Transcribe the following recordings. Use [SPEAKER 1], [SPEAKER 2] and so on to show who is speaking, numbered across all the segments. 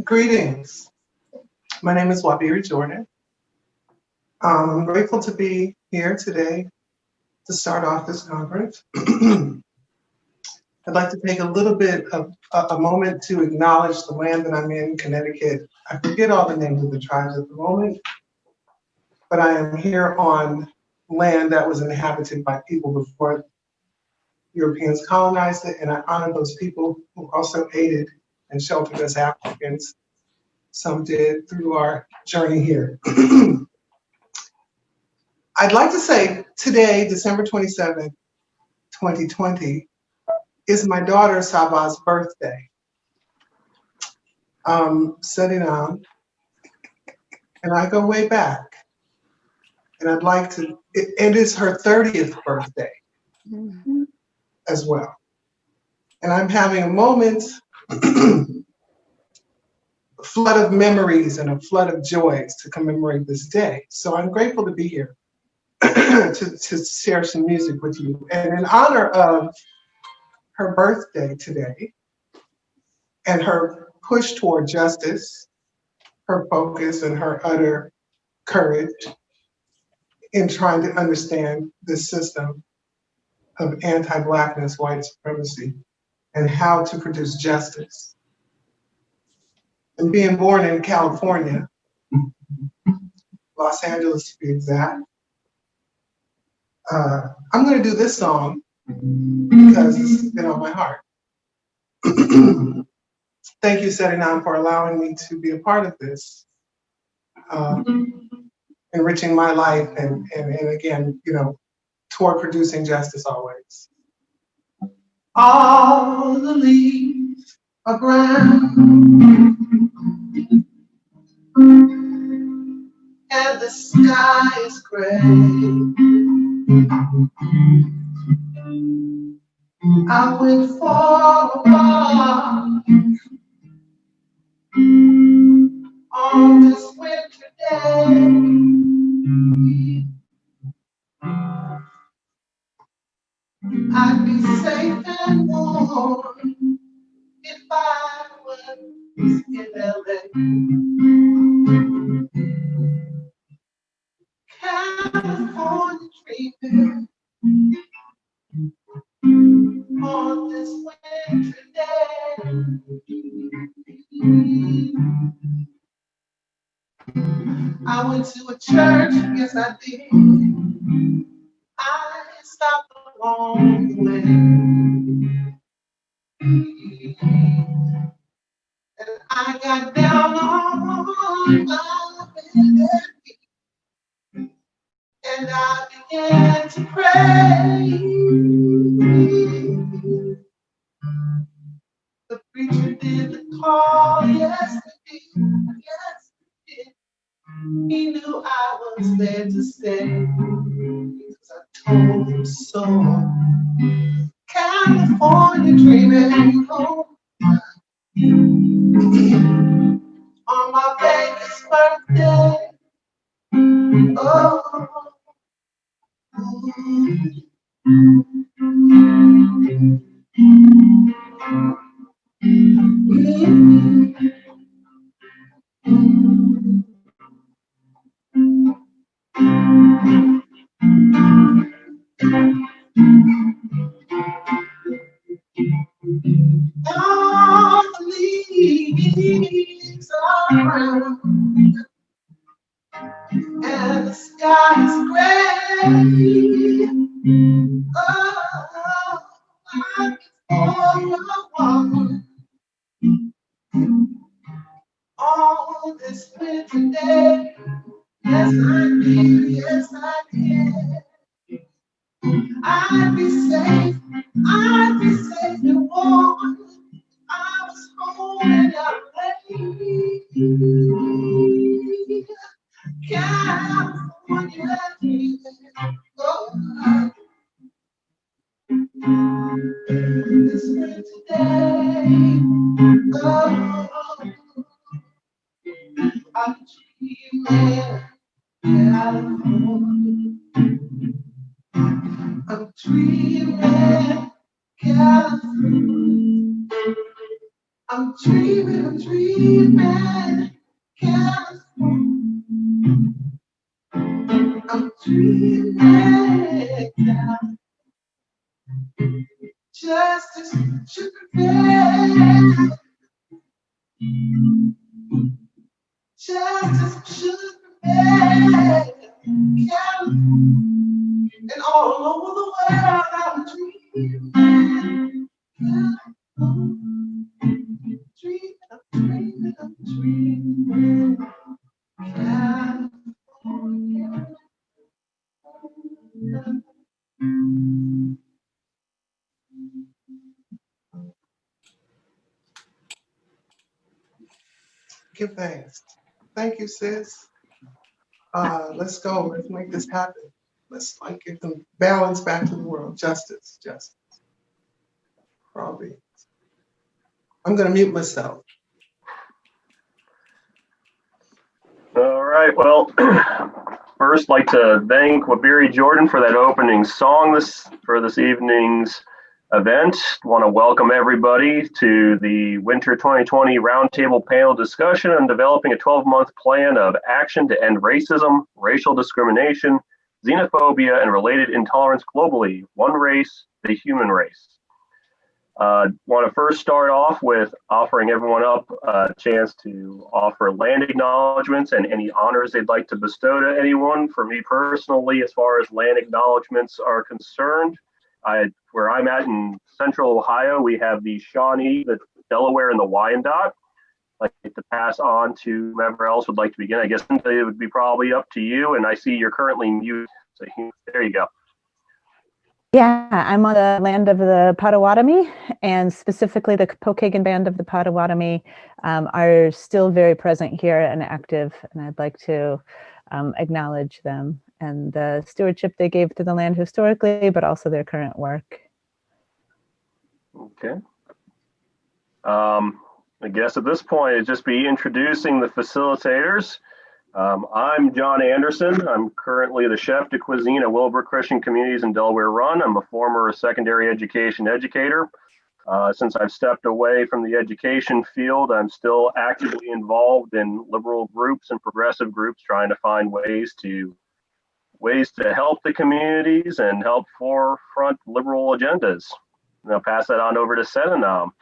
[SPEAKER 1] Greetings. My name is Wabiri Jordan. I'm grateful to be here today to start off this conference. I'd like to take a little bit of a moment to acknowledge the land that I'm in, Connecticut. I forget all the names of the tribes at the moment, but I am here on land that was inhabited by people before Europeans colonized it, and I honor those people who also aided and sheltered us Africans. Some did through our journey here. I'd like to say today, December 27th, 2020, is my daughter Saba's birthday. Sitting down, and I go way back. And I'd like to, it is her 30th birthday as well. And I'm having a moment, a flood of memories and a flood of joys to commemorate this day. So I'm grateful to be here to share some music with you. And in honor of her birthday today and her push toward justice, her focus and her utter courage in trying to understand this system of anti-Blackness, white supremacy, and how to produce justice. And being born in California, Los Angeles to be exact, I'm gonna do this song because it's been on my heart. Thank you, Setting On, for allowing me to be a part of this, enriching my life and again, toward producing justice always. All the leaves are brown and the sky is gray. I went for a walk on this winter day. I'd be safe and warm if I was in LA. California dreaming on this winter day. I went to a church, yes I did. I stopped along the way. And I got down on my bed and I began to pray. The preacher did the call, yes he did, yes he did. He knew I was there to stay, because I told him so. California dreaming home on my baby's birthday. Oh. All the leaves are brown and the sky is gray. Oh, I'm for a walk on this winter day. Yes, I did. Yes, I did. I'd be safe. I'd be safe and warm. I was home in LA. California dreaming. Oh, this winter day. Oh, I'm dreaming California. I'm dreaming California. I'm dreaming, California. I'm dreaming, just as sugar bear, just as sugar bear, and all over the world I'm dreaming, I'm dreaming, California. Give thanks. Thank you, sis. Let's go. Let's make this happen. Let's get some balance back to the world. Justice, justice. Probably. I'm gonna mute myself.
[SPEAKER 2] All right. Well, first, like to thank Wabiri Jordan for that opening song for this evening's event. Want to welcome everybody to the Winter 2020 Roundtable panel discussion on developing a 12-month plan of action to end racism, racial discrimination, xenophobia, and related intolerance globally. One race, the human race. Want to first start off with offering everyone up a chance to offer land acknowledgements and any honors they'd like to bestow to anyone. For me personally, as far as land acknowledgements are concerned, where I'm at in Central Ohio, we have the Shawnee, the Delaware, and the Wyandotte. I'd like to pass on to whomever else would like to begin. I guess it would be probably up to you, and I see you're currently muted, so there you go.
[SPEAKER 3] Yeah, I'm on the land of the Potawatomi, and specifically the Pokagon Band of the Potawatomi are still very present here and active, and I'd like to acknowledge them and the stewardship they gave to the land historically, but also their current work.
[SPEAKER 2] Okay. I guess at this point, it'd just be introducing the facilitators. I'm John Anderson. I'm currently the chef de cuisine at Willowbrook Christian Communities in Delaware Run. I'm a former secondary education educator. Since I've stepped away from the education field, I'm still actively involved in liberal groups and progressive groups trying to find ways to help the communities and help forefront liberal agendas. And I'll pass that on over to Senanam.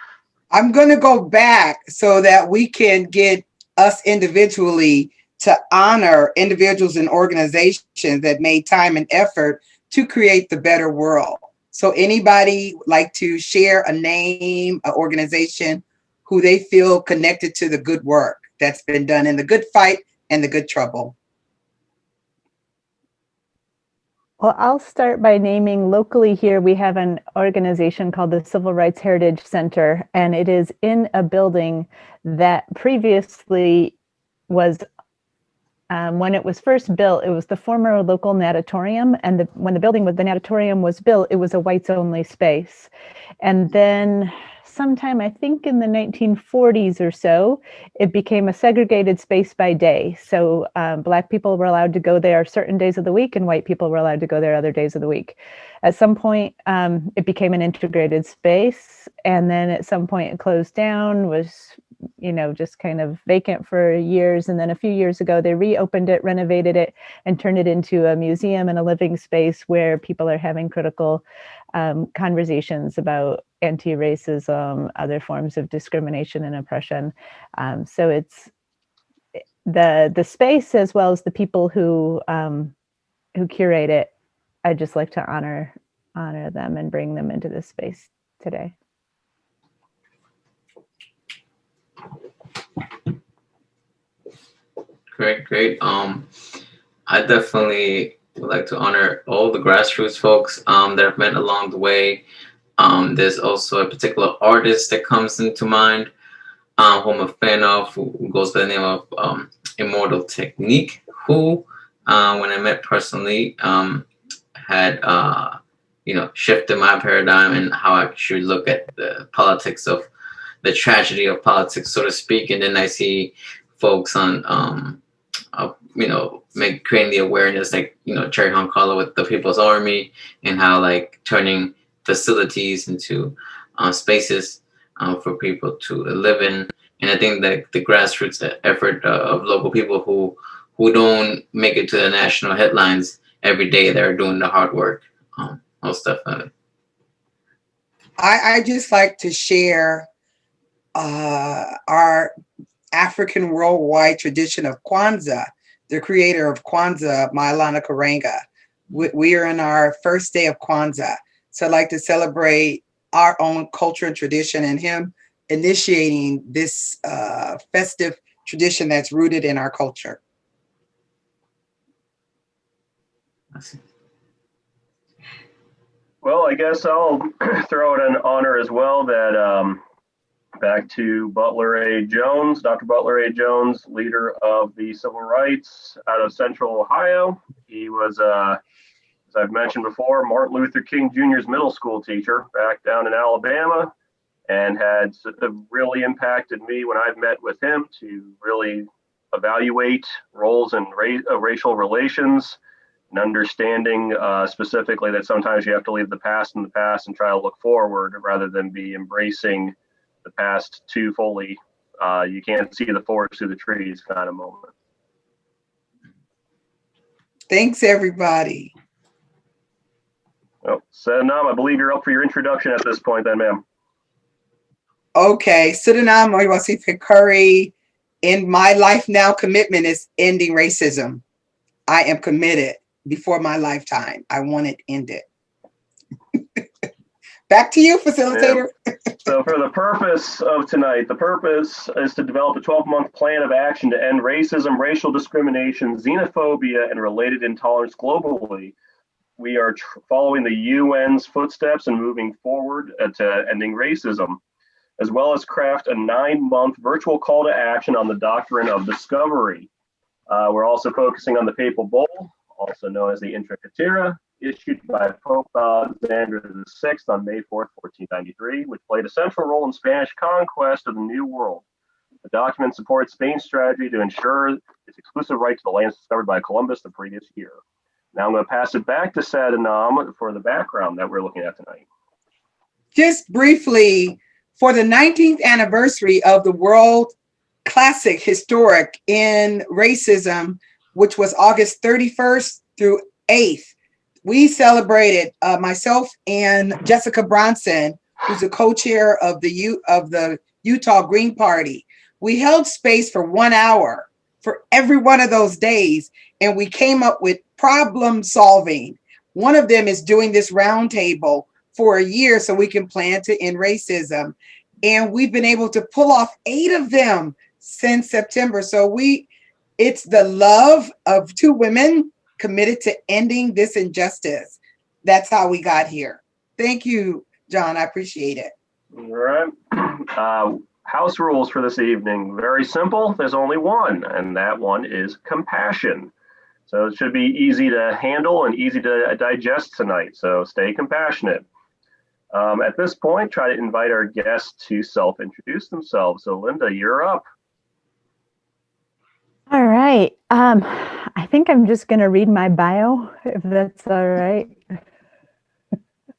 [SPEAKER 4] I'm going to go back so that we can get us individually to honor individuals and organizations that made time and effort to create the better world. So anybody like to share a name, an organization who they feel connected to the good work that's been done in the good fight and the good trouble?
[SPEAKER 3] Well, I'll start by naming locally here, we have an organization called the Civil Rights Heritage Center, and it is in a building that previously was, when it was first built, it was the former local natatorium, and when the building with the natatorium was built, it was a whites only space. And then sometime, I think in the 1940s or so, it became a segregated space by day. So Black people were allowed to go there certain days of the week, and white people were allowed to go there other days of the week. At some point, it became an integrated space, and then at some point it closed down, was just kind of vacant for years. And then a few years ago, they reopened it, renovated it, and turned it into a museum and a living space where people are having critical conversations about anti-racism, other forms of discrimination and oppression. So it's the space as well as the people who curate it. I'd just like to honor them and bring them into this space today.
[SPEAKER 5] Great. I definitely would like to honor all the grassroots folks that have met along the way. There's also a particular artist that comes into mind, who I'm a fan of, who goes by the name of Immortal Technique, who, when I met personally, had shifted my paradigm and how I should look at the politics of the tragedy of politics, so to speak. And then I see folks on creating the awareness, like Cherry Honkala with the People's Army, and how like turning facilities into spaces for people to live in. And I think that the grassroots effort of local people who don't make it to the national headlines every day, they're doing the hard work. Most definitely.
[SPEAKER 4] I just like to share our African worldwide tradition of Kwanzaa, the creator of Kwanzaa, Maulana Karenga. We are in our first day of Kwanzaa. So I'd like to celebrate our own culture and tradition and him initiating this festive tradition that's rooted in our culture.
[SPEAKER 2] Well, I guess I'll throw it an honor as well that back to Butler A. Jones, Dr. Butler A. Jones, leader of the civil rights out of Central Ohio. He was, as I've mentioned before, Martin Luther King Jr.'s middle school teacher back down in Alabama, and had really impacted me when I've met with him to really evaluate roles in racial relations, and understanding specifically that sometimes you have to leave the past in the past and try to look forward rather than be embracing the past too fully. You can't see the forest through the trees kind of moment.
[SPEAKER 4] Thanks, everybody.
[SPEAKER 2] Well, Sadanam, I believe you're up for your introduction at this point then, ma'am.
[SPEAKER 4] Okay, Sudanam Oiwasife Curry. In my life now, commitment is ending racism. I am committed before my lifetime. I want it ended. Back to you, facilitator.
[SPEAKER 2] Yeah. So for the purpose of tonight, the purpose is to develop a 12-month plan of action to end racism, racial discrimination, xenophobia, and related intolerance globally. We are following the UN's footsteps and moving forward to ending racism, as well as craft a 9-month virtual call to action on the doctrine of discovery. We're also focusing on the Papal Bull, also known as the Intra-Catera, issued by Pope Alexander VI on May 4th, 1493, which played a central role in Spanish conquest of the New World. The document supports Spain's strategy to ensure its exclusive right to the lands discovered by Columbus the previous year. Now I'm going to pass it back to Sadanam for the background that we're looking at tonight.
[SPEAKER 4] Just briefly, for the 19th anniversary of the World Classic Historic in Racism, which was August 31st through 8th, we celebrated, myself and Jessica Bronson, who's a co-chair of the Utah Green Party. We held space for 1 hour for every one of those days, and we came up with problem solving. One of them is doing this roundtable for a year so we can plan to end racism. And we've been able to pull off 8 of them since September. So it's the love of 2 women committed to ending this injustice. That's how we got here. Thank you, John. I appreciate it.
[SPEAKER 2] All right. House rules for this evening. Very simple. There's only one, and that one is compassion. So it should be easy to handle and easy to digest tonight. So stay compassionate. At this point, try to invite our guests to self-introduce themselves. So Linda, you're up.
[SPEAKER 3] All right. I think I'm just going to read my bio, if that's all right.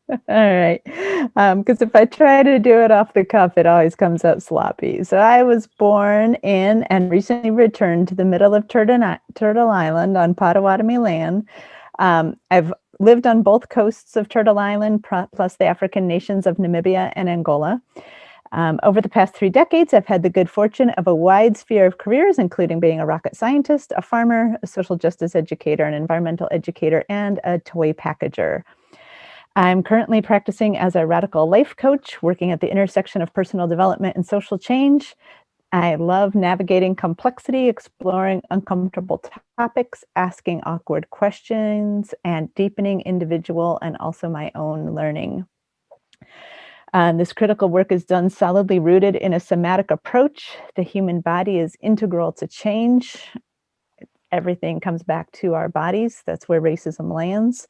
[SPEAKER 3] All right. Because if I try to do it off the cuff, it always comes out sloppy. So I was born in and recently returned to the middle of Turtle Island on Potawatomi land. I've lived on both coasts of Turtle Island, plus the African nations of Namibia and Angola. Over the past 3 decades, I've had the good fortune of a wide sphere of careers, including being a rocket scientist, a farmer, a social justice educator, an environmental educator, and a toy packager. I'm currently practicing as a radical life coach, working at the intersection of personal development and social change. I love navigating complexity, exploring uncomfortable topics, asking awkward questions, and deepening individual and also my own learning. This critical work is done solidly rooted in a somatic approach. The human body is integral to change. Everything comes back to our bodies. That's where racism lands.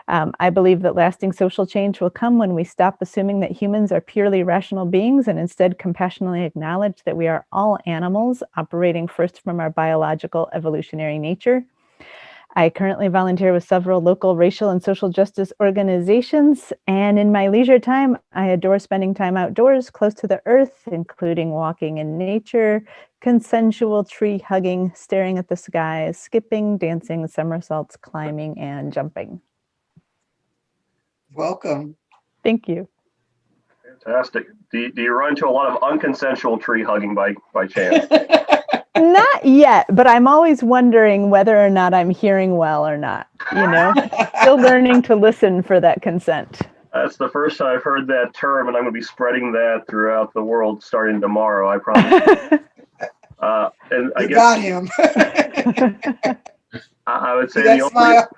[SPEAKER 3] I believe that lasting social change will come when we stop assuming that humans are purely rational beings and instead compassionately acknowledge that we are all animals operating first from our biological evolutionary nature. I currently volunteer with several local racial and social justice organizations, and in my leisure time, I adore spending time outdoors, close to the earth, including walking in nature, consensual tree hugging, staring at the sky, skipping, dancing, somersaults, climbing, and jumping.
[SPEAKER 4] Welcome.
[SPEAKER 3] Thank you.
[SPEAKER 2] Fantastic. Do you run into a lot of unconsensual tree hugging by chance?
[SPEAKER 3] Not yet, but I'm always wondering whether or not I'm hearing well or not, Still learning to listen for that consent.
[SPEAKER 2] That's the first time I've heard that term, and I'm going to be spreading that throughout the world starting tomorrow, I promise. And I
[SPEAKER 4] You
[SPEAKER 2] guess
[SPEAKER 4] got him.
[SPEAKER 2] I would say
[SPEAKER 4] See that smile?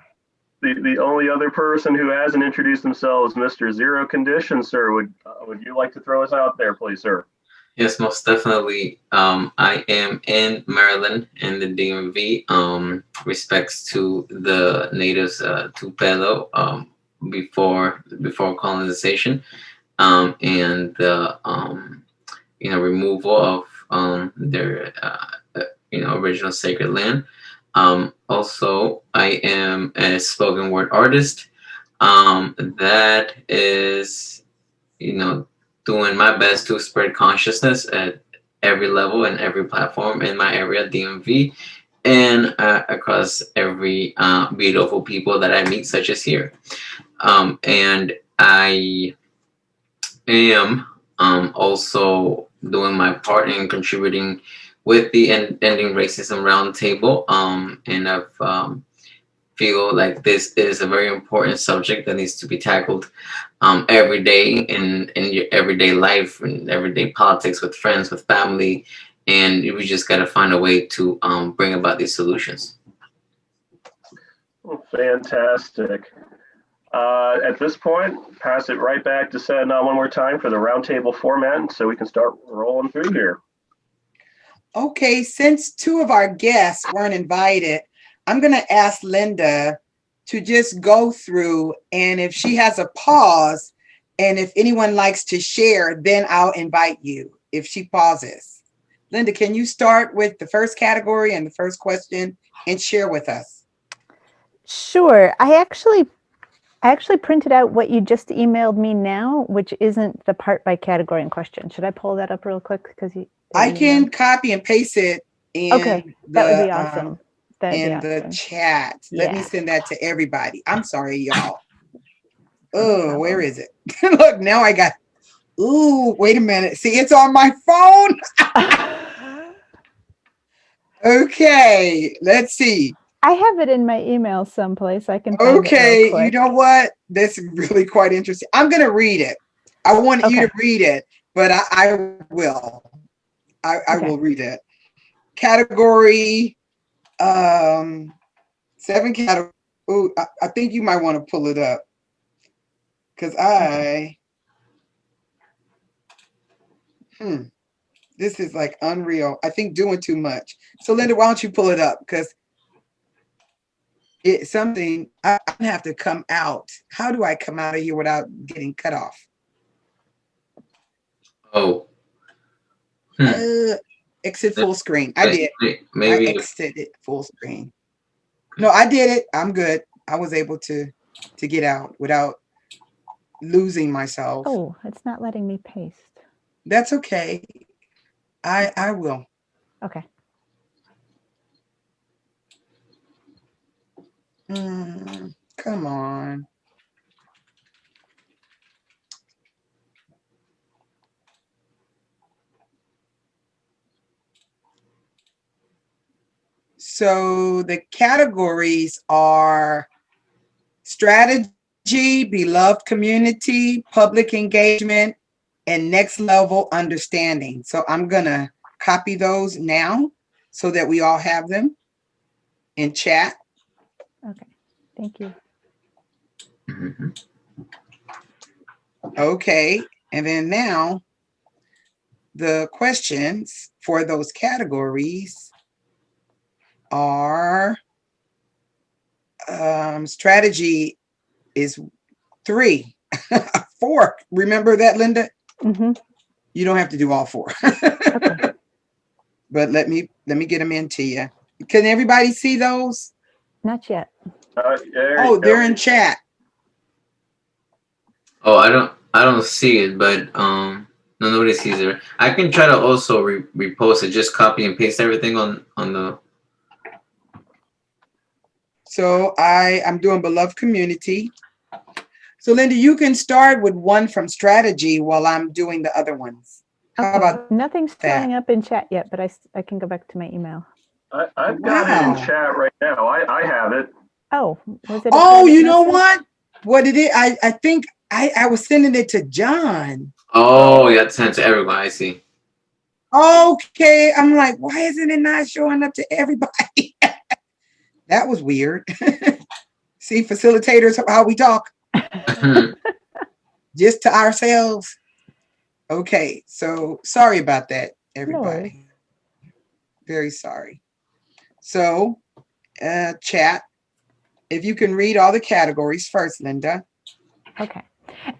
[SPEAKER 2] the only other person who hasn't introduced themselves, Mr. Zero Condition, sir. Would you like to throw us out there, please, sir?
[SPEAKER 5] Yes, most definitely. I am in Maryland in the DMV. Respects to the natives, Tupelo, before colonization, and the removal of their original sacred land. Also, I am a spoken word artist. That is, doing my best to spread consciousness at every level and every platform in my area, DMV, and across every beautiful people that I meet, such as here. And I am also doing my part in contributing with the Ending Racism Roundtable. And I've feel like this is a very important subject that needs to be tackled every day in your everyday life and everyday politics with friends, with family, and we just got to find a way to bring about these solutions.
[SPEAKER 2] Fantastic. At this point, pass it right back to Sadna one more time for the roundtable format so we can start rolling through here.
[SPEAKER 4] Okay, since two of our guests weren't invited, I'm going to ask Linda to just go through, and if she has a pause, and if anyone likes to share, then I'll invite you if she pauses. Linda, can you start with the first category and the first question and share with us?
[SPEAKER 3] Sure. I actually printed out what you just emailed me now, which isn't the part by category in question. Should I pull that up real quick? Because
[SPEAKER 4] I can copy and paste it in
[SPEAKER 3] that would be awesome.
[SPEAKER 4] The chat. Let me send that to everybody. I'm sorry, y'all. Oh, where is it? Look, now I got. Ooh, wait a minute. See, it's on my phone. Okay, let's see.
[SPEAKER 3] I have it in my email someplace. I can find it real quick.
[SPEAKER 4] You know what? This is really quite interesting. I'm going to read it. I want you to read it, but I will. I will read it. Category 7 category. Oh, I think you might want to pull it up because this is like unreal. I think doing too much. So Linda, why don't you pull it up? Because it's something I have to come out. How do I come out of here without getting cut off?
[SPEAKER 5] Oh.
[SPEAKER 4] Exit full screen. I did.
[SPEAKER 5] Maybe
[SPEAKER 4] I exited full screen. No, I did it. I'm good. I was able to get out without losing myself.
[SPEAKER 3] Oh, it's not letting me paste.
[SPEAKER 4] That's okay. I will.
[SPEAKER 3] Okay.
[SPEAKER 4] Come on. So the categories are strategy, beloved community, public engagement, and next level understanding. So I'm going to copy those now so that we all have them in chat.
[SPEAKER 3] Okay, thank you.
[SPEAKER 4] Okay, and then now the questions for those categories are strategy is 3. 4. Remember that, Linda?
[SPEAKER 3] Mm-hmm.
[SPEAKER 4] You don't have to do all 4.
[SPEAKER 3] Okay.
[SPEAKER 4] But let me get them into you. Can everybody see those?
[SPEAKER 3] Not yet.
[SPEAKER 2] There
[SPEAKER 4] Oh,
[SPEAKER 2] you
[SPEAKER 4] they're
[SPEAKER 2] go.
[SPEAKER 4] in chat.
[SPEAKER 5] Oh, I don't see it, but no, nobody sees it. I can try to also repost it. Just copy and paste everything on the.
[SPEAKER 4] So I'm doing beloved community. So Linda, you can start with one from strategy while I'm doing the other ones. How about
[SPEAKER 3] Nothing's
[SPEAKER 4] that?
[SPEAKER 3] showing up in chat yet, but I can go back to my email.
[SPEAKER 2] I've got it in
[SPEAKER 4] Wow.
[SPEAKER 2] chat right now. I have it.
[SPEAKER 3] Oh, was it? a
[SPEAKER 4] Oh,
[SPEAKER 3] private
[SPEAKER 4] you know
[SPEAKER 3] message?
[SPEAKER 4] what? What it is? I think I was sending it to John.
[SPEAKER 5] Oh, you have to send it to everyone. I see.
[SPEAKER 4] Okay, I'm like, why isn't it not showing up to everybody? That was weird. See, facilitators, how we talk just to ourselves. Okay, so sorry about that, everybody. Very sorry. So, chat, if you can read all the categories first, Linda.
[SPEAKER 3] Okay.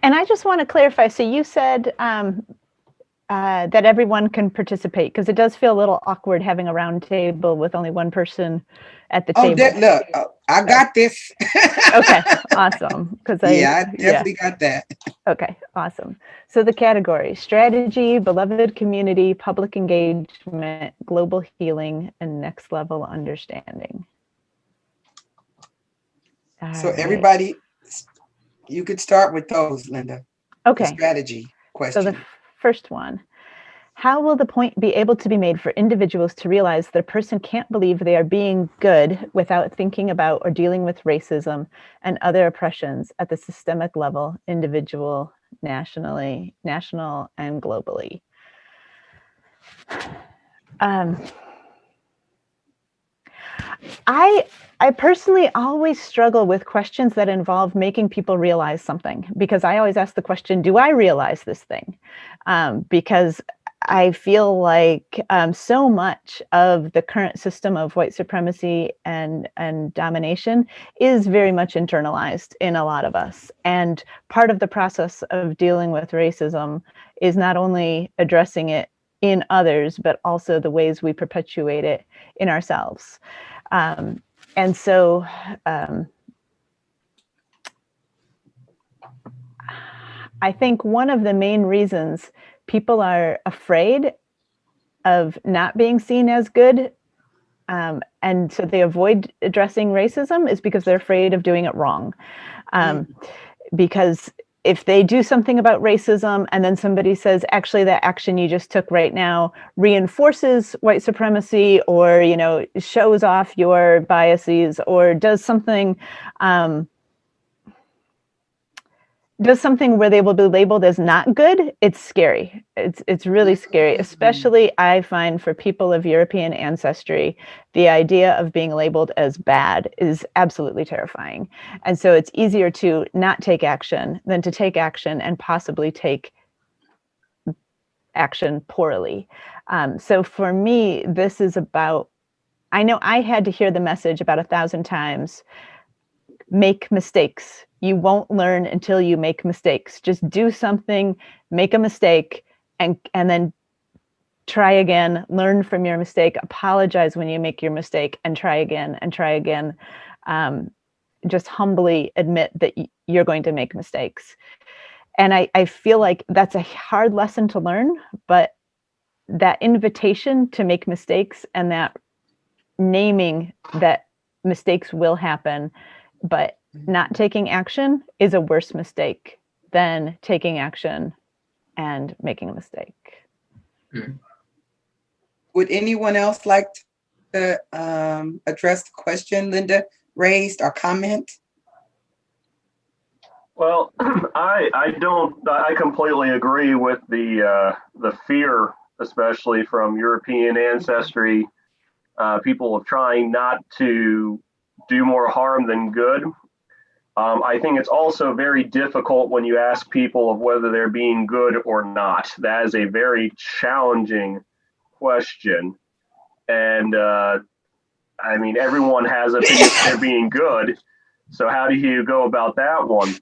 [SPEAKER 3] And I just want to clarify. So you said that everyone can participate, because it does feel a little awkward having a round table with only one person at the table.
[SPEAKER 4] Look, I got this.
[SPEAKER 3] Okay, awesome.
[SPEAKER 4] I definitely got that.
[SPEAKER 3] Okay, awesome. So the categories: strategy, beloved community, public engagement, global healing, and next level understanding.
[SPEAKER 4] So
[SPEAKER 3] All right.
[SPEAKER 4] everybody, you could start with those, Linda.
[SPEAKER 3] Okay.
[SPEAKER 4] The strategy question.
[SPEAKER 3] So the first one: how will the point be able to be made for individuals to realize that a person can't believe they are being good without thinking about or dealing with racism and other oppressions at the systemic level, individual, national, and globally? I personally always struggle with questions that involve making people realize something, because I always ask the question, do I realize this thing? Because I feel like so much of the current system of white supremacy and domination is very much internalized in a lot of us. And part of the process of dealing with racism is not only addressing it in others, but also the ways we perpetuate it in ourselves. And so I think one of the main reasons people are afraid of not being seen as good, and so they avoid addressing racism, is because they're afraid of doing it wrong. Because if they do something about racism and then somebody says, actually, that action you just took right now reinforces white supremacy, or, you know, shows off your biases, or does something where they will be labeled as not good, it's scary. It's really scary, especially I find for people of European ancestry, the idea of being labeled as bad is absolutely terrifying. And so it's easier to not take action than to take action and possibly take action poorly. So for me, this is about, I know I had to hear the message about 1,000 times: make mistakes. You won't learn until you make mistakes. Just do something, make a mistake, and then try again, learn from your mistake, apologize when you make your mistake, and try again and try again. Just humbly admit that you're going to make mistakes. And I feel like that's a hard lesson to learn, but that invitation to make mistakes and that naming that mistakes will happen, but not taking action is a worse mistake than taking action and making a mistake.
[SPEAKER 4] Would anyone else like to address the question Linda raised or comment?
[SPEAKER 2] Well, I completely agree with the fear, especially from European ancestry, people of trying not to do more harm than good. I think it's also very difficult when you ask people of whether they're being good or not. That is a very challenging question. And I mean, everyone has opinions they're being good. So how do you go about that one?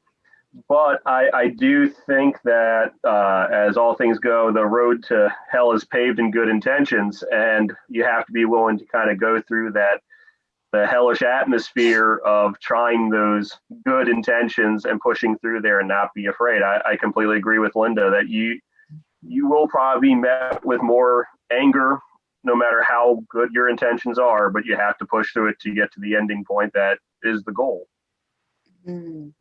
[SPEAKER 2] But I do think that as all things go, the road to hell is paved in good intentions, and you have to be willing to kind of go through that the hellish atmosphere of trying those good intentions and pushing through there and not be afraid. I completely agree with Linda that you will probably be met with more anger no matter how good your intentions are, but you have to push through it to get to the ending point that is the goal.
[SPEAKER 4] Mm.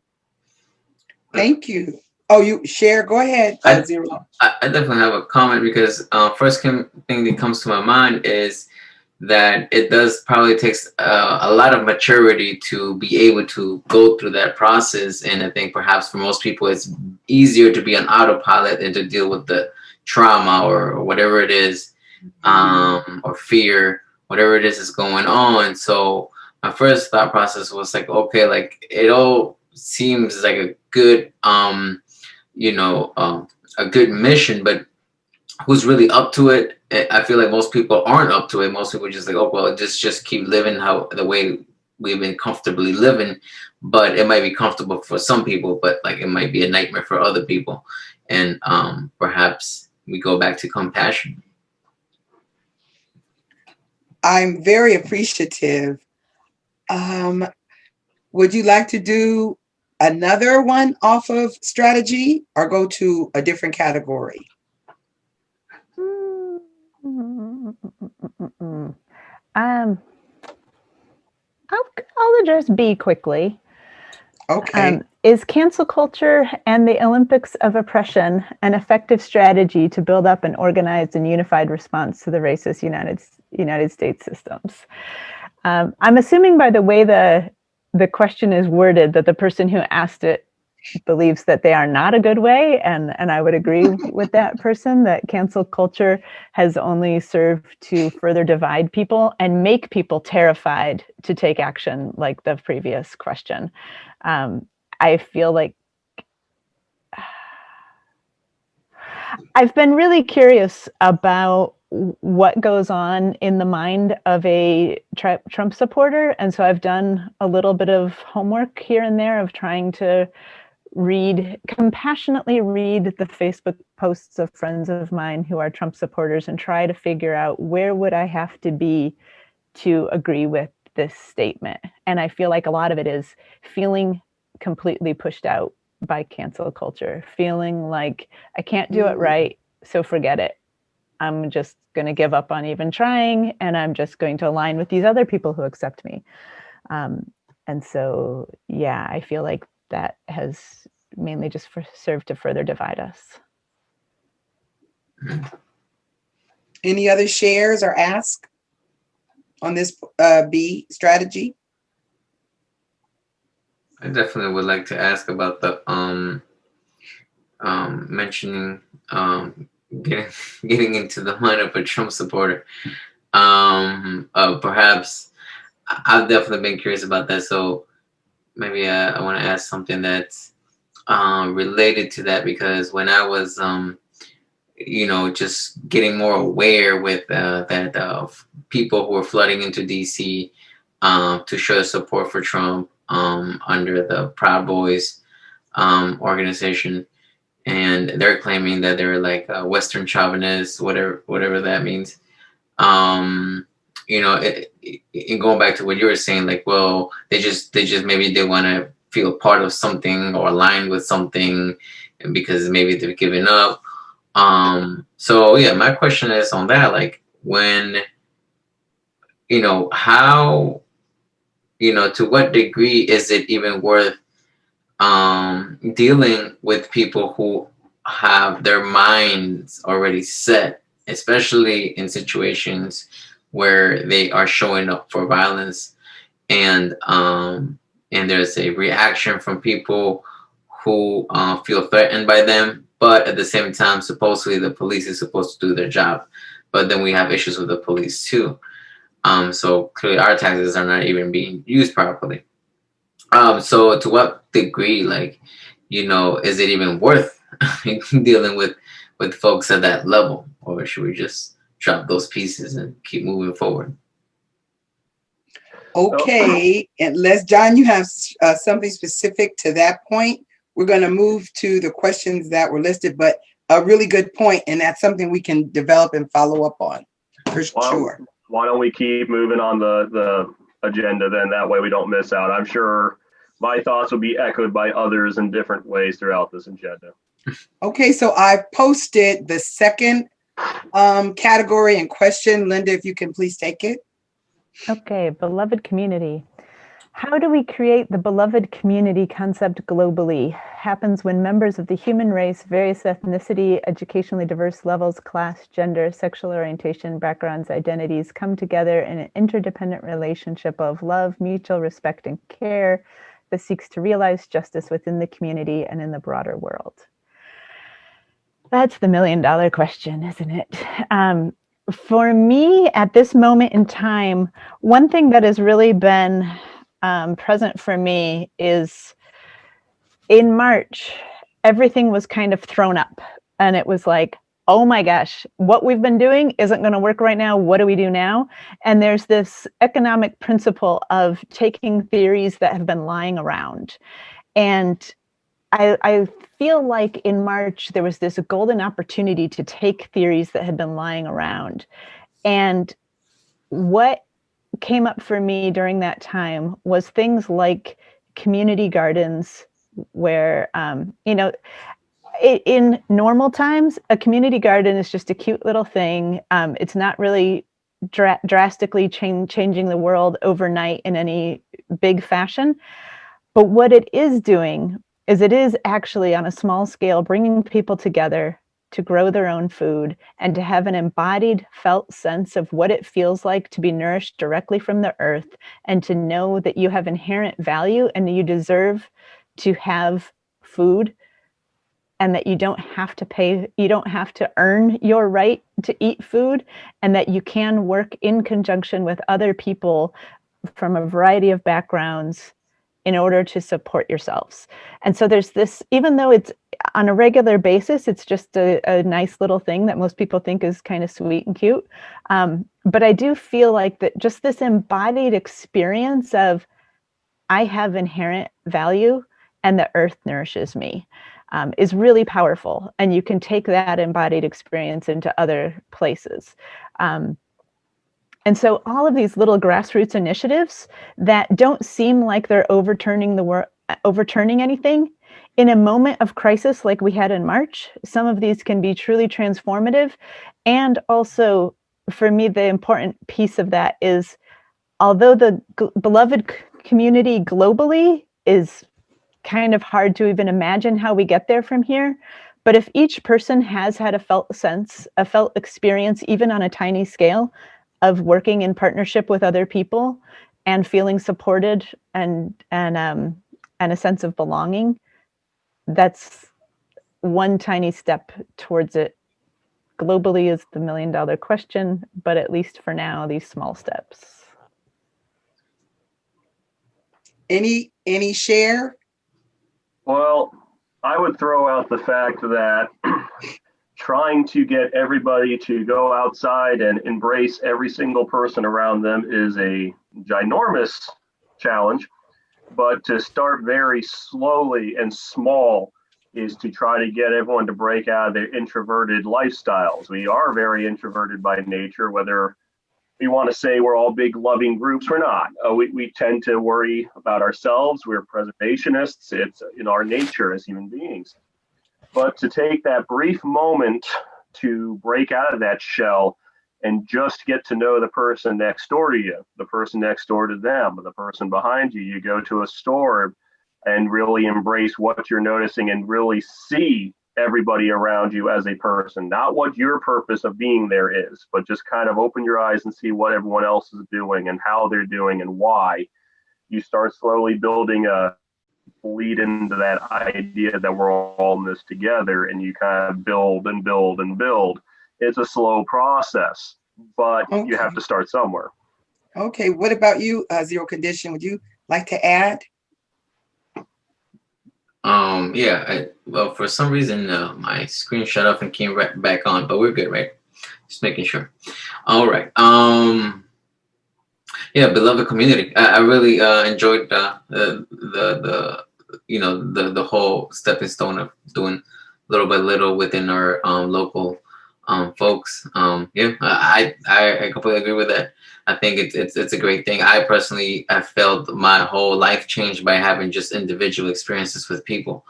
[SPEAKER 4] Thank you. Oh, you share. Go ahead, Zero.
[SPEAKER 5] I definitely have a comment because first thing that comes to my mind is that it does probably takes a lot of maturity to be able to go through that process. And I think perhaps for most people, it's easier to be on autopilot than to deal with the trauma or whatever it is, or fear, whatever it is going on. So my first thought process was like, okay, like it all seems like a good, a good mission, but who's really up to it? I feel like most people aren't up to it. Most people are just like, oh well, just keep living how the way we've been comfortably living. But it might be comfortable for some people, but like it might be a nightmare for other people. And perhaps we go back to compassion.
[SPEAKER 4] I'm very appreciative. Would you like to do another one off of strategy or go to a different category?
[SPEAKER 3] I'll address B quickly.
[SPEAKER 4] Okay.
[SPEAKER 3] Is cancel culture and the Olympics of oppression an effective strategy to build up an organized and unified response to the racist United States systems? I'm assuming by the way the question is worded that the person who asked it believes that they are not a good way, and I would agree with that person, that cancel culture has only served to further divide people and make people terrified to take action, like the previous question. I feel like I've been really curious about what goes on in the mind of a Trump supporter, and so I've done a little bit of homework here and there of trying to compassionately read the Facebook posts of friends of mine who are Trump supporters and try to figure out where would I have to be to agree with this statement. And I feel like a lot of it is feeling completely pushed out by cancel culture, feeling like I can't do it right, so forget it. I'm just going to give up on even trying, and I'm just going to align with these other people who accept me. And so, yeah, I feel like that has mainly just served to further divide us.
[SPEAKER 4] Any other shares or ask on this B strategy?
[SPEAKER 5] I definitely would like to ask about the mentioning getting into the mind of a Trump supporter. Perhaps I've definitely been curious about that. So maybe I want to ask something that's related to that, because when I was just getting more aware with that people who were flooding into DC to show support for Trump under the Proud Boys organization, and they're claiming that they're like Western chauvinists, whatever that means. And going back to what you were saying, like, well, they just maybe they want to feel part of something or aligned with something, and because maybe they've given up. So yeah, my question is on that, like, when, how, to what degree is it even worth dealing with people who have their minds already set, especially in situations where they are showing up for violence, and there's a reaction from people who feel threatened by them, but at the same time, supposedly the police is supposed to do their job, but then we have issues with the police too. So clearly our taxes are not even being used properly. So to what degree, like, is it even worth dealing with folks at that level, or should we just drop those pieces and keep moving forward?
[SPEAKER 4] Okay, unless John, you have something specific to that point, we're going to move to the questions that were listed, but a really good point, and that's something we can develop and follow up on for sure.
[SPEAKER 2] Why don't we keep moving on the agenda, then that way we don't miss out. I'm sure my thoughts will be echoed by others in different ways throughout this agenda.
[SPEAKER 4] Okay, so I posted the second category in question. Linda, if you can please take it.
[SPEAKER 3] Okay, beloved community. How do we create the beloved community concept globally? Happens when members of the human race, various ethnicity, educationally diverse levels, class, gender, sexual orientation, backgrounds, identities come together in an interdependent relationship of love, mutual respect, and care that seeks to realize justice within the community and in the broader world. That's the million-dollar question, isn't it? For me, at this moment in time, one thing that has really been present for me is in March, everything was kind of thrown up. And it was like, oh my gosh, what we've been doing isn't going to work right now. What do we do now? And there's this economic principle of taking theories that have been lying around. And I feel like in March, there was this golden opportunity to take theories that had been lying around. And what came up for me during that time was things like community gardens, where, in normal times, a community garden is just a cute little thing. It's not really drastically changing the world overnight in any big fashion. But what it is doing is it is actually on a small scale bringing people together to grow their own food and to have an embodied, felt sense of what it feels like to be nourished directly from the earth, and to know that you have inherent value and you deserve to have food, and that you don't have to earn your right to eat food, and that you can work in conjunction with other people from a variety of backgrounds in order to support yourselves. And so there's this, even though it's on a regular basis, it's just a nice little thing that most people think is kind of sweet and cute. But I do feel like that just this embodied experience of I have inherent value and the earth nourishes me is really powerful. And you can take that embodied experience into other places. And so all of these little grassroots initiatives that don't seem like they're overturning anything, in a moment of crisis like we had in March, some of these can be truly transformative. And also, for me, the important piece of that is, although the beloved community globally is kind of hard to even imagine how we get there from here, but if each person has had a felt experience, even on a tiny scale, of working in partnership with other people and feeling supported and a sense of belonging, that's one tiny step towards it. Globally is the million-dollar question, but at least for now, these small steps.
[SPEAKER 4] Any share?
[SPEAKER 2] Well, I would throw out the fact that trying to get everybody to go outside and embrace every single person around them is a ginormous challenge. But to start very slowly and small is to try to get everyone to break out of their introverted lifestyles. We are very introverted by nature, whether we want to say we're all big loving groups, we're not. We tend to worry about ourselves. We're preservationists. It's in our nature as human beings. But to take that brief moment to break out of that shell and just get to know the person next door to you, the person next door to them, the person behind you. You go to a store and really embrace what you're noticing and really see everybody around you as a person, not what your purpose of being there is, but just kind of open your eyes and see what everyone else is doing and how they're doing and why. You start slowly building a lead into that idea that we're all in this together, and you kind of build and build and build. It's a slow process, but you have to start somewhere.
[SPEAKER 4] Okay, what about you, Zero Condition? Would you like to add?
[SPEAKER 5] Well, for some reason, my screen shut off and came right back on, but we're good, right? Just making sure. All right. Beloved community. I really enjoyed the whole stepping stone of doing little by little within our local folks. Yeah, I completely agree with that. I think it's a great thing. I personally have felt my whole life changed by having just individual experiences with people.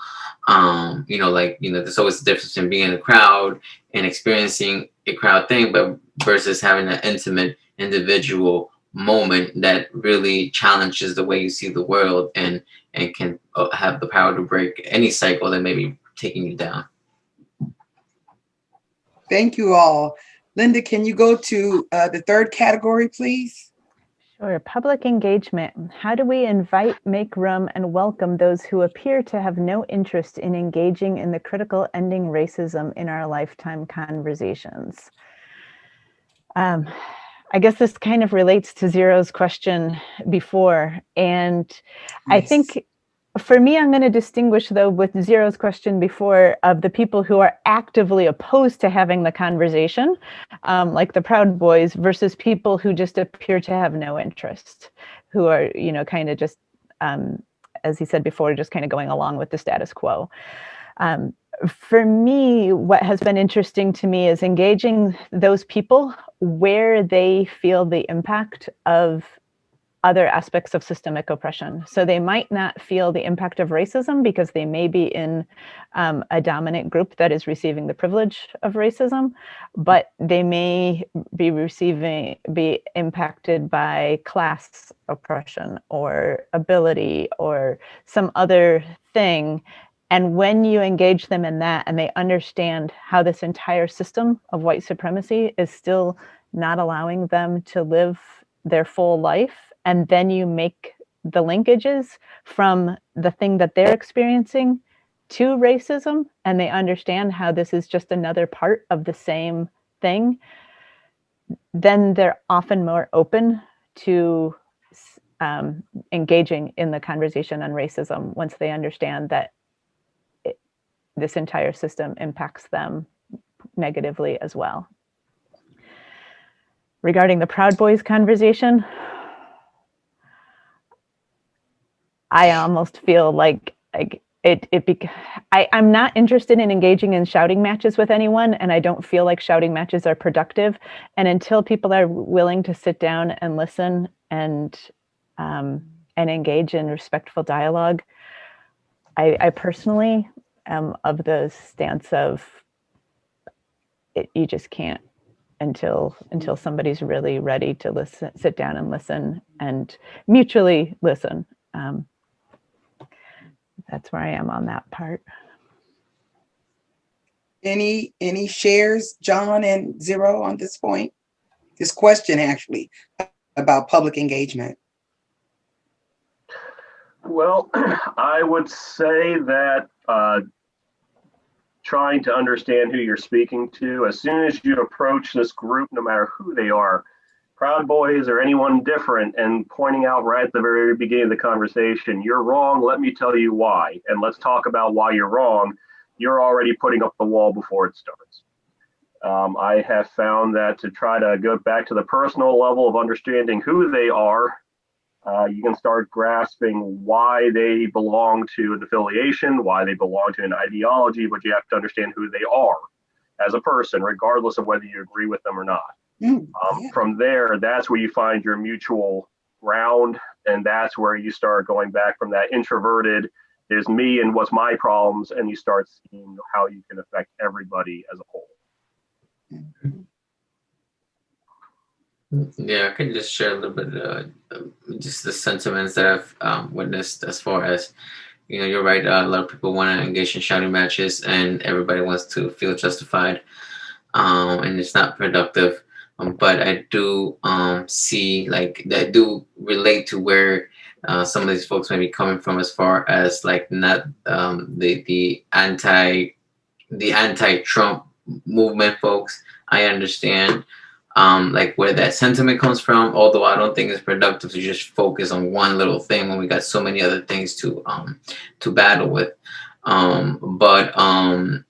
[SPEAKER 5] There's always a difference in being in a crowd and experiencing a crowd thing, but versus having an intimate individual moment that really challenges the way you see the world and can have the power to break any cycle that may be taking you down.
[SPEAKER 4] Thank you all. Linda, can you go to the third category, please?
[SPEAKER 3] Sure. Public engagement. How do we invite, make room, and welcome those who appear to have no interest in engaging in the critical ending racism in our lifetime conversations? I guess this kind of relates to Zero's question before. And I think for me, I'm going to distinguish, though, with Zero's question before of the people who are actively opposed to having the conversation, like the Proud Boys, versus people who just appear to have no interest, who are, kind of just, as he said before, just kind of going along with the status quo. For me, what has been interesting to me is engaging those people where they feel the impact of other aspects of systemic oppression. So they might not feel the impact of racism because they may be in a dominant group that is receiving the privilege of racism, but they may be impacted by class oppression or ability or some other thing. And when you engage them in that and they understand how this entire system of white supremacy is still not allowing them to live their full life, and then you make the linkages from the thing that they're experiencing to racism, and they understand how this is just another part of the same thing, then they're often more open to engaging in the conversation on racism once they understand that this entire system impacts them negatively as well. Regarding the Proud Boys conversation, I almost feel like I'm not interested in engaging in shouting matches with anyone, and I don't feel like shouting matches are productive. And until people are willing to sit down and listen and engage in respectful dialogue, I personally am of the stance of you just can't until somebody's really ready to listen, sit down and listen and mutually listen. That's where I am on that part.
[SPEAKER 4] Any shares, John and Zero, on this point? This question actually about public engagement.
[SPEAKER 2] Well, I would say that trying to understand who you're speaking to, as soon as you approach this group, no matter who they are, Proud Boys or anyone different, and pointing out right at the very beginning of the conversation, you're wrong, let me tell you why, and let's talk about why you're wrong, you're already putting up the wall before it starts. I have found that to try to go back to the personal level of understanding who they are, you can start grasping why they belong to an affiliation, why they belong to an ideology, but you have to understand who they are as a person, regardless of whether you agree with them or not. From there, that's where you find your mutual ground, and that's where you start going back from that introverted, there's me and what's my problems, and you start seeing how you can affect everybody as a whole.
[SPEAKER 5] Yeah, I can just share a little bit just the sentiments that I've witnessed as far as, you're right, a lot of people want to engage in shouting matches and everybody wants to feel justified, and it's not productive. But I do see, like, that do relate to where some of these folks may be coming from, as far as like not the anti-Trump movement folks. I understand like where that sentiment comes from, although I don't think it's productive to just focus on one little thing when we got so many other things to battle with. And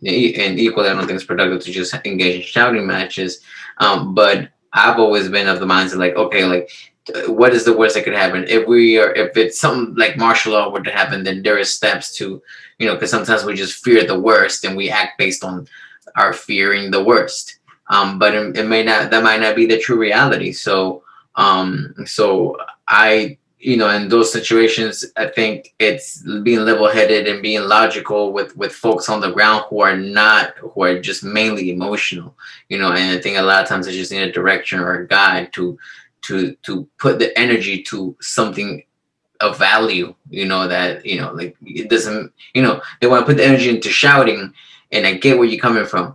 [SPEAKER 5] equally, I don't think it's productive to just engage in shouting matches. But I've always been of the mindset, like, okay, like, what is the worst that could happen? If it's something like martial law were to happen, then there is steps to, because sometimes we just fear the worst and we act based on our fearing the worst. but it may not, that might not be the true reality. So so I, you know, in those situations, I think it's being level-headed and being logical with folks on the ground who are just mainly emotional, you know. And I think a lot of times they just need a direction or a guide to put the energy to something of value, you know, that, you know, like, it doesn't, you know, they want to put the energy into shouting, and I get where you're coming from,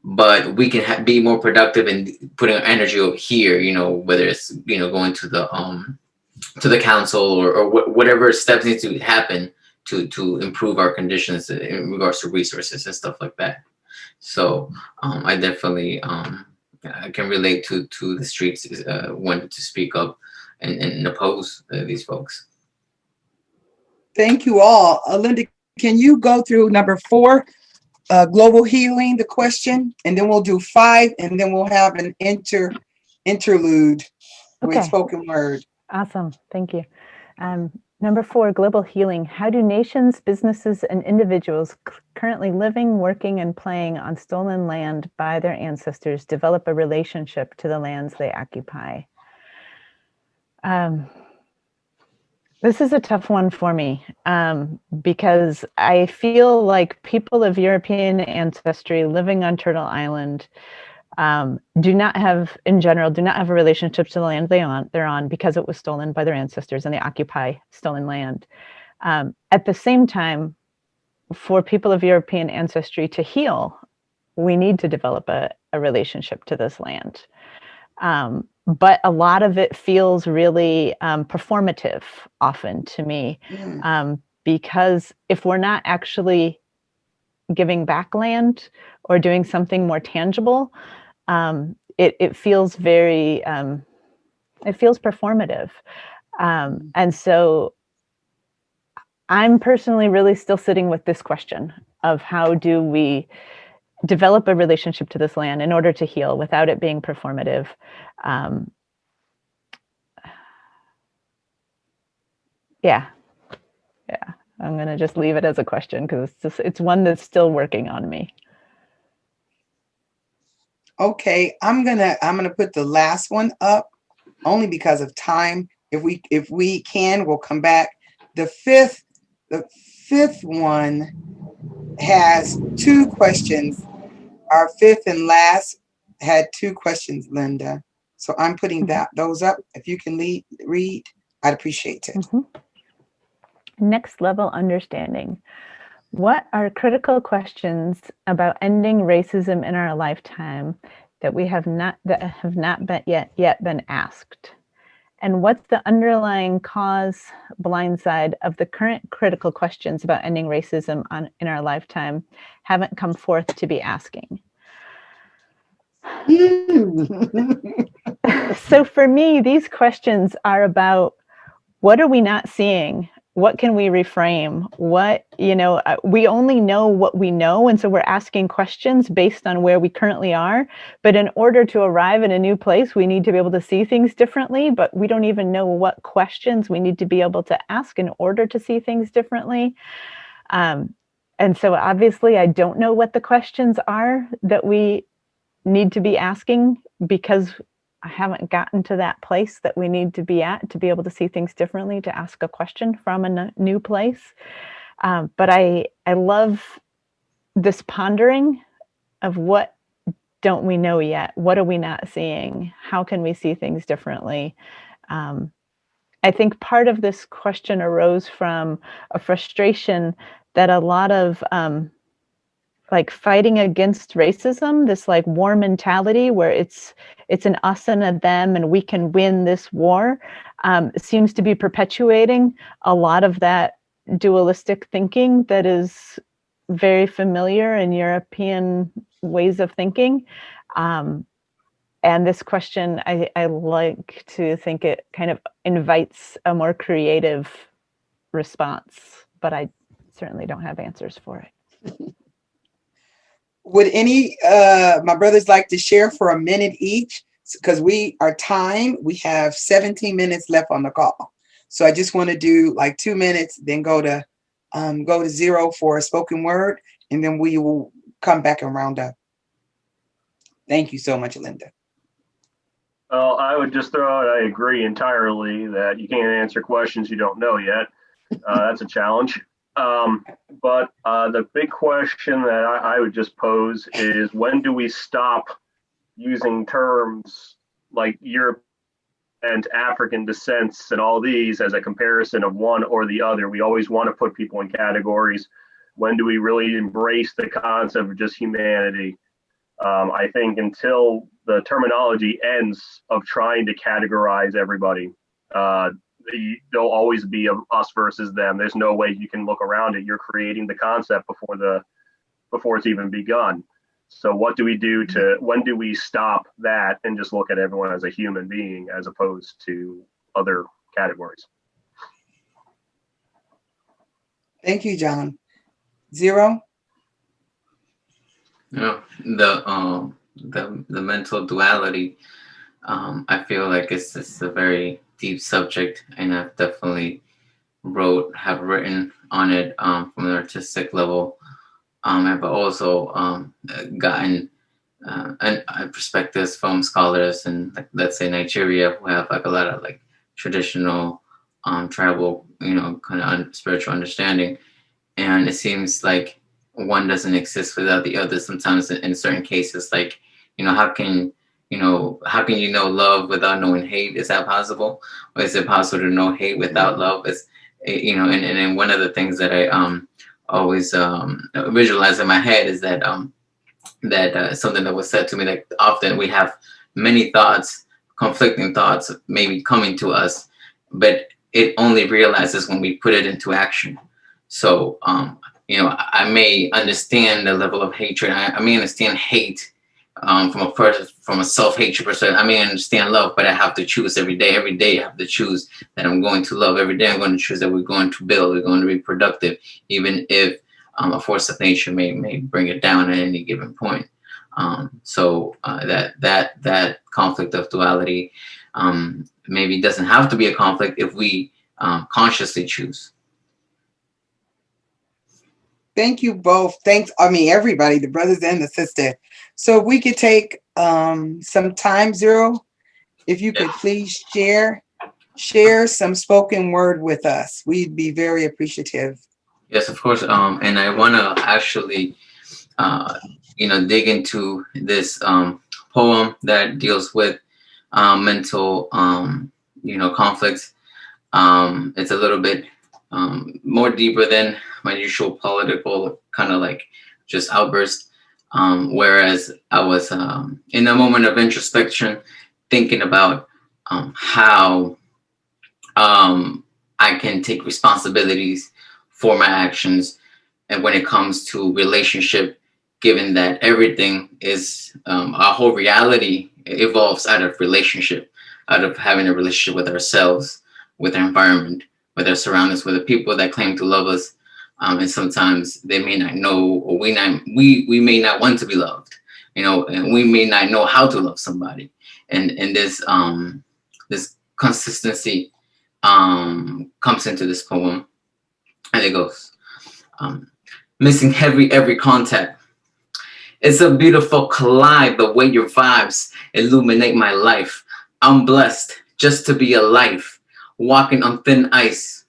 [SPEAKER 5] but we can be more productive in putting our energy over here, you know, whether it's, you know, going to the council, or whatever steps need to happen to improve our conditions in regards to resources and stuff like that. So I definitely I can relate to the streets wanting to speak up and oppose these folks.
[SPEAKER 4] Thank you all. Linda, can you go through number 4, global healing, the question, and then we'll do 5, and then we'll have an interlude with
[SPEAKER 3] Okay.
[SPEAKER 4] spoken word.
[SPEAKER 3] Awesome. Thank you. Number 4, global healing. How do nations, businesses, and individuals currently living, working, and playing on stolen land by their ancestors develop a relationship to the lands they occupy? This is a tough one for me, because I feel like people of European ancestry living on Turtle Island do not have a relationship to the land they're on, because it was stolen by their ancestors and they occupy stolen land. At the same time, for people of European ancestry to heal, we need to develop a relationship to this land. But a lot of it feels really performative often to me, because if we're not actually giving back land or doing something more tangible, it feels very, it feels performative. And so I'm personally really still sitting with this question of how do we develop a relationship to this land in order to heal without it being performative. Yeah, I'm gonna just leave it as a question because it's one that's still working on me.
[SPEAKER 4] Okay, I'm gonna put the last one up only because of time. If we can, we'll come back. The fifth one has 2 questions. Our 5th and last had 2 questions, Linda. So I'm putting those up. If you can read, I'd appreciate it.
[SPEAKER 3] Next level understanding. What are critical questions about ending racism in our lifetime that have not yet been asked? And what's the underlying cause, blindside of the current critical questions about ending racism in our lifetime haven't come forth to be asking? So for me, these questions are about, what are we not seeing? What can we reframe? What, we only know what we know. And so we're asking questions based on where we currently are. But in order to arrive in a new place, we need to be able to see things differently, but we don't even know what questions we need to be able to ask in order to see things differently. And so obviously I don't know what the questions are that we need to be asking, because I haven't gotten to that place that we need to be at to be able to see things differently, to ask a question from a new place. But I love this pondering of, what don't we know yet? What are we not seeing? How can we see things differently? I think part of this question arose from a frustration that a lot of fighting against racism, this war mentality where it's an us and a them and we can win this war, seems to be perpetuating a lot of that dualistic thinking that is very familiar in European ways of thinking. And this question, I like to think it kind of invites a more creative response, but I certainly don't have answers for it.
[SPEAKER 4] Would any my brothers like to share for a minute each? Because we have 17 minutes left on the call. So I just want to do 2 minutes, then go to 0 for a spoken word, and then we will come back and round up. Thank you so much, Linda.
[SPEAKER 2] Well, I would just throw out, I agree entirely that you can't answer questions you don't know yet. That's a challenge. But the big question that I would just pose is, when do we stop using terms like Europe and African descents and all these as a comparison of one or the other? We always want to put people in categories. When do we really embrace the concept of just humanity? I think until the terminology ends of trying to categorize everybody, there'll always be a us versus them. There's no way you can look around it. You're creating the concept before it's even begun. So what do we do when do we stop that and just look at everyone as a human being as opposed to other categories?
[SPEAKER 4] Thank you, John. Zero?
[SPEAKER 5] The mental duality. I feel like it's a very deep subject, and I've definitely have written on it from an artistic level. I've also gotten perspectives from scholars in, like, let's say, Nigeria, who have like a lot of like traditional tribal, kind of spiritual understanding, and it seems like one doesn't exist without the other. Sometimes in certain cases, like, how can you know love without knowing hate? Is that possible? Or is it possible to know hate without love? It's, and one of the things that I always visualize in my head is that something that was said to me, that often we have many thoughts, conflicting thoughts maybe coming to us, but it only realizes when we put it into action. So I may understand the level of hatred. I may understand hate from a self-hatred perspective. I may understand love, but I have to choose every day. Every day I have to choose that I'm going to love. Every day I'm going to choose that we're going to build, we're going to be productive, even if a force of nature may bring it down at any given point. So that conflict of duality maybe doesn't have to be a conflict if we consciously choose.
[SPEAKER 4] Thank you both. Thanks, everybody, the brothers and the sister. So we could take some time, Zero, if you could please share some spoken word with us. We'd be very appreciative.
[SPEAKER 5] Yes, of course. And I want to actually, dig into this poem that deals with mental, conflicts. It's a little bit more deeper than my usual political kind of like just outburst. Whereas I was in a moment of introspection, thinking about how I can take responsibilities for my actions, and when it comes to relationship, given that everything is our whole reality evolves out of relationship, out of having a relationship with ourselves, with our environment, with our surroundings, with the people that claim to love us, and sometimes they may not know, or we may not want to be loved, and we may not know how to love somebody, and this consistency comes into this poem, and it goes, missing every contact. It's a beautiful collide, the way your vibes illuminate my life. I'm blessed just to be alive, walking on thin ice.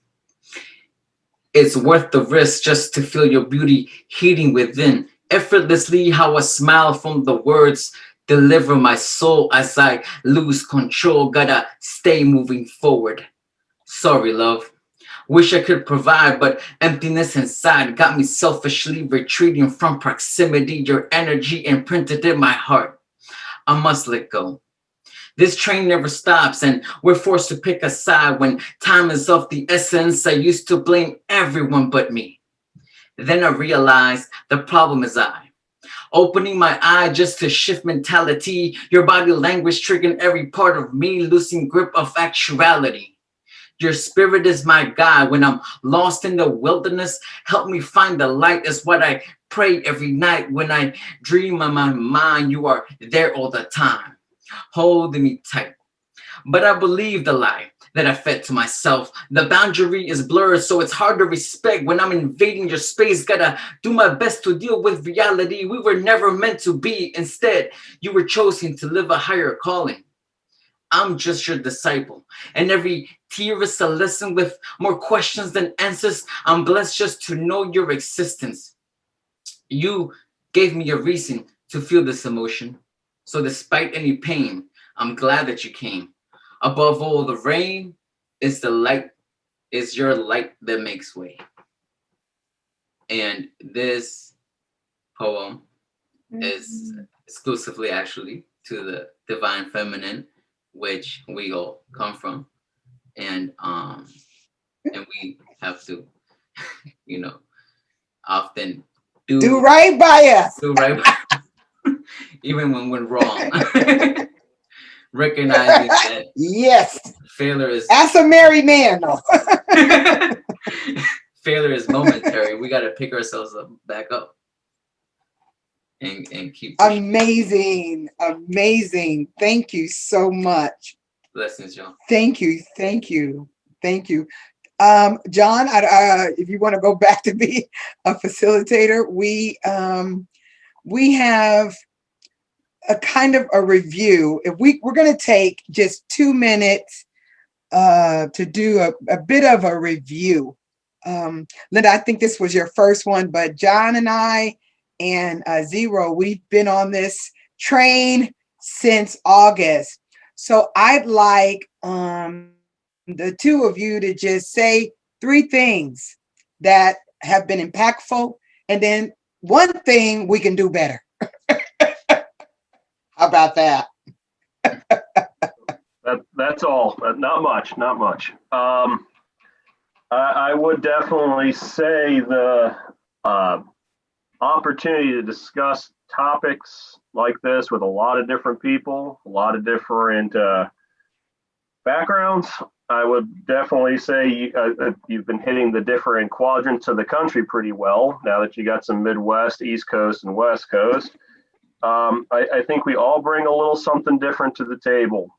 [SPEAKER 5] It's worth the risk just to feel your beauty heating within. Effortlessly, how a smile from the words deliver my soul as I lose control. Gotta stay moving forward. Sorry, love. Wish I could provide, but emptiness inside got me selfishly retreating from proximity. Your energy imprinted in my heart. I must let go. This train never stops, and we're forced to pick a side when time is of the essence. I used to blame everyone but me. Then I realized the problem is I. Opening my eye just to shift mentality. Your body language triggering every part of me, losing grip of actuality. Your spirit is my guide when I'm lost in the wilderness. Help me find the light is what I pray every night. When I dream in my mind, you are there all the time, holding me tight. But I believe the lie that I fed to myself. The boundary is blurred, so it's hard to respect when I'm invading your space. Gotta do my best to deal with reality. We were never meant to be. Instead, you were chosen to live a higher calling. I'm just your disciple, and every tear is a lesson with more questions than answers. I'm blessed just to know your existence. You gave me a reason to feel this emotion. So despite any pain, I'm glad that you came. Above all the rain is the light, is your light that makes way. And this poem is exclusively actually to the divine feminine, which we all come from. And we have to, you know, often
[SPEAKER 4] Do right by us.
[SPEAKER 5] do right even when we're wrong. Recognizing that
[SPEAKER 4] Yes.
[SPEAKER 5] failure is
[SPEAKER 4] That's a married man, though.
[SPEAKER 5] failure is momentary. We got to pick ourselves up, back up, and keep pushing.
[SPEAKER 4] Amazing. Amazing. Thank you so much.
[SPEAKER 5] Blessings, y'all.
[SPEAKER 4] Thank you. Thank you. Thank you. John, if you want to go back to be a facilitator, we have a kind of a review. If we're going to take just 2 minutes to do a bit of a review. Linda, I think this was your first one, but John and I and Zero, we've been on this train since August. So I'd like the two of you to just say 3 things that have been impactful, and then 1 thing we can do better. How about that?
[SPEAKER 2] That's all. Not much. I would definitely say the opportunity to discuss topics like this with a lot of different people, a lot of different backgrounds. I would definitely say you've been hitting the different quadrants of the country pretty well now that you got some Midwest, East Coast, and West Coast. I think we all bring a little something different to the table.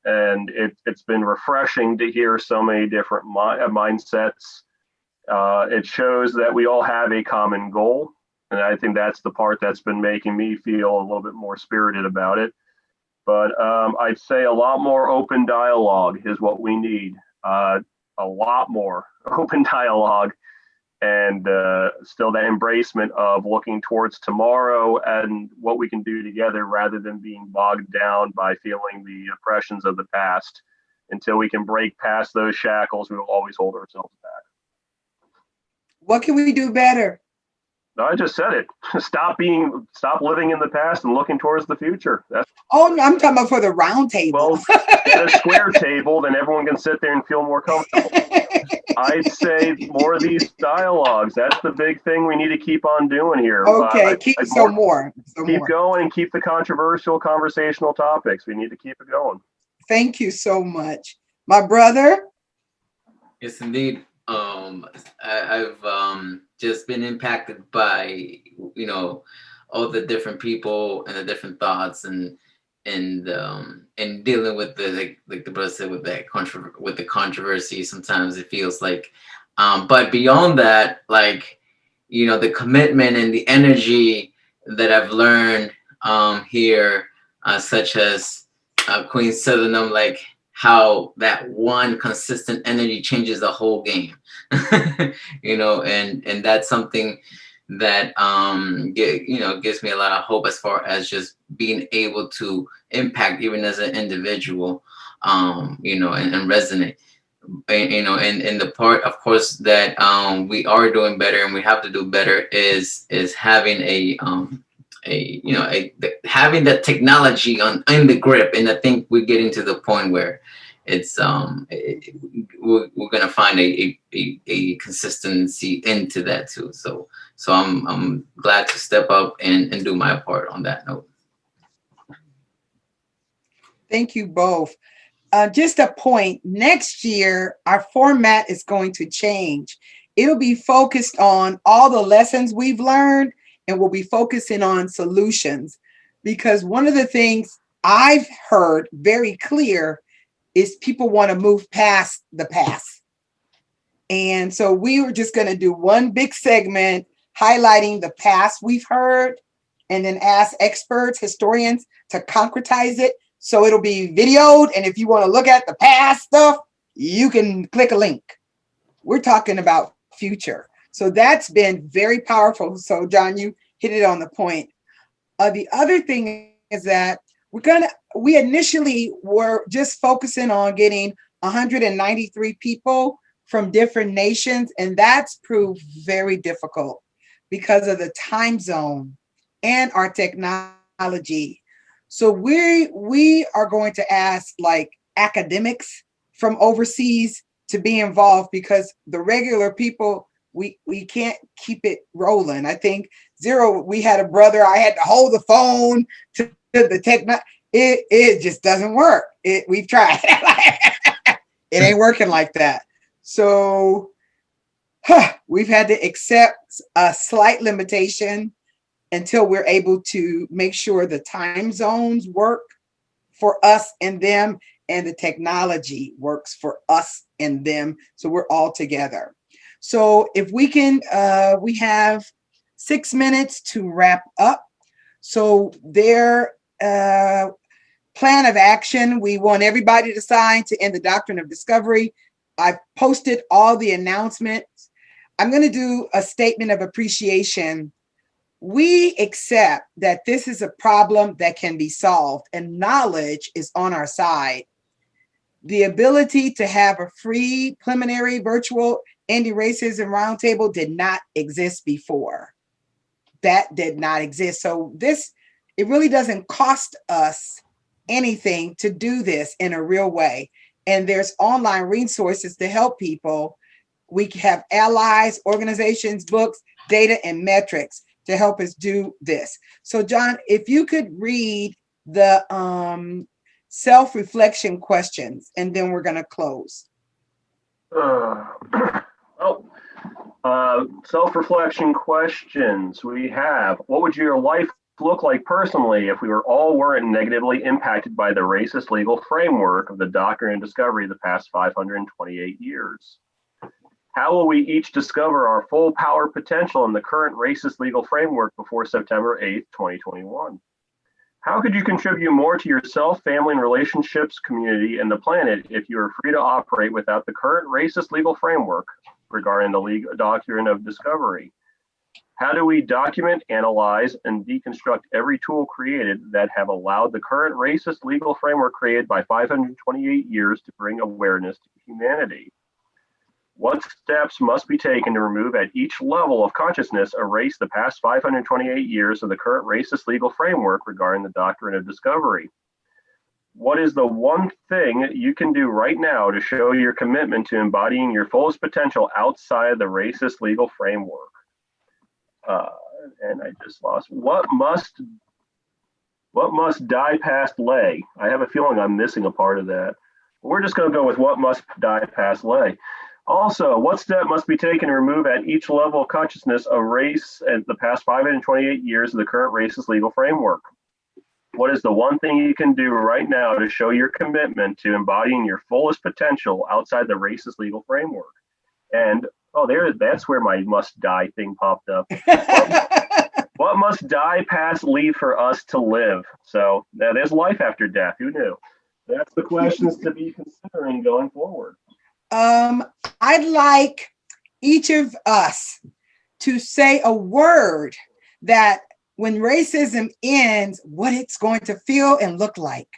[SPEAKER 2] And it's been refreshing to hear so many different mindsets. It shows that we all have a common goal. And I think that's the part that's been making me feel a little bit more spirited about it. But I'd say a lot more open dialogue is what we need. A lot more open dialogue, and still that embracement of looking towards tomorrow and what we can do together rather than being bogged down by feeling the oppressions of the past. Until we can break past those shackles, we will always hold ourselves back.
[SPEAKER 4] What can we do better?
[SPEAKER 2] No, I just said it. Stop living in the past and looking towards the future.
[SPEAKER 4] Oh, no, I'm talking about for the round table.
[SPEAKER 2] Well, get a square table, then everyone can sit there and feel more comfortable. I'd say more of these dialogues. That's the big thing we need to keep on doing here.
[SPEAKER 4] Okay, keep more.
[SPEAKER 2] Going and keep the controversial conversational topics. We need to keep it going.
[SPEAKER 4] Thank you so much. My brother?
[SPEAKER 5] Yes, indeed. I've just been impacted by, all the different people and the different thoughts and dealing with the like the brother said with the controversy. Sometimes it feels like, but beyond that, the commitment and the energy that I've learned here, such as Queen Southernum, how that one consistent energy changes the whole game, and that's something that gives me a lot of hope as far as just being able to impact even as an individual, and resonate, and the part, of course, that we are doing better and we have to do better is having having that technology in the grip. And I think we're getting to the point where it's we're gonna find a consistency into that too. So I'm glad to step up and do my part on that note.
[SPEAKER 4] Thank you both. Just a point, next year, our format is going to change. It'll be focused on all the lessons we've learned, and we'll be focusing on solutions. Because one of the things I've heard very clear is people want to move past the past. And so we were just going to do one big segment highlighting the past we've heard, and then ask experts, historians to concretize it. So it'll be videoed. And if you want to look at the past stuff, you can click a link. We're talking about future. So that's been very powerful. So John, you hit it on the point. The other thing is that we initially were just focusing on getting 193 people from different nations. And that's proved very difficult because of the time zone and our technology. So we are going to ask like academics from overseas to be involved, because the regular people, we can't keep it rolling. I think Zero, we had a brother, I had to hold the phone to the techno. It just doesn't work. We've tried. It ain't working like that. So we've had to accept a slight limitation until we're able to make sure the time zones work for us and them, and the technology works for us and them. So we're all together. So if we can, we have 6 minutes to wrap up. So their plan of action, we want everybody to sign to end the doctrine of discovery. I've posted all the announcements. I'm going to do a statement of appreciation. We accept that this is a problem that can be solved, and knowledge is on our side. The ability to have a free preliminary virtual anti-racism roundtable did not exist before. That did not exist. So it really doesn't cost us anything to do this in a real way. And there's online resources to help people. We have allies, organizations, books, data, and metrics to help us do this. So John, if you could read the self-reflection questions, and then we're going to close.
[SPEAKER 2] Self-reflection questions. We have, what would your life look like personally if we weren't negatively impacted by the racist legal framework of the doctrine and discovery of the past 528 years? How will we each discover our full power potential in the current racist legal framework before September 8th, 2021? How could you contribute more to yourself, family, and relationships, community, and the planet if you were free to operate without the current racist legal framework regarding the legal doctrine of discovery? How do we document, analyze, and deconstruct every tool created that have allowed the current racist legal framework created by 528 years to bring awareness to humanity? What steps must be taken to remove at each level of consciousness, erase the past 528 years of the current racist legal framework regarding the doctrine of discovery? What is the one thing you can do right now to show your commitment to embodying your fullest potential outside the racist legal framework? And I just lost. What must die past lay? I have a feeling I'm missing a part of that. We're just going to go with what must die past lay. Also, what step must be taken to remove at each level of consciousness a race at the past 528 years of the current racist legal framework? What is the one thing you can do right now to show your commitment to embodying your fullest potential outside the racist legal framework? And that's where my must die thing popped up. What must die past leave for us to live? So now there's life after death. Who knew? That's the questions to be considering going forward.
[SPEAKER 4] I'd like each of us to say a word that when racism ends, what it's going to feel and look like.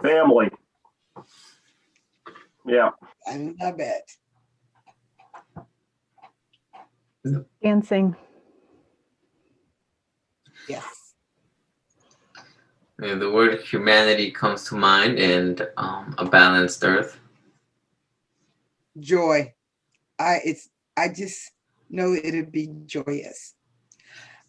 [SPEAKER 2] Family. Yeah.
[SPEAKER 4] I love it.
[SPEAKER 3] Dancing.
[SPEAKER 4] Yes.
[SPEAKER 5] Yeah, the word humanity comes to mind, and a balanced earth.
[SPEAKER 4] Joy. I just know it'd be joyous.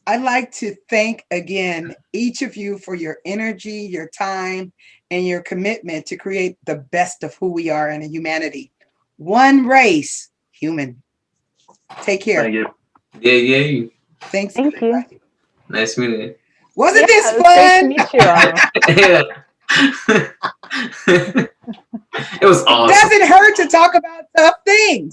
[SPEAKER 4] I'd like to thank again each of you for your energy, your time, and your commitment to create the best of who we are in humanity. One race, human. Take care.
[SPEAKER 2] Thank you.
[SPEAKER 5] Yeah.
[SPEAKER 4] Thanks.
[SPEAKER 3] Thank you.
[SPEAKER 5] Nice meeting you.
[SPEAKER 4] Wasn't this
[SPEAKER 3] it was great to
[SPEAKER 4] fun?
[SPEAKER 3] meet you all.
[SPEAKER 5] Yeah. It was awesome.
[SPEAKER 4] Doesn't hurt to talk about tough things.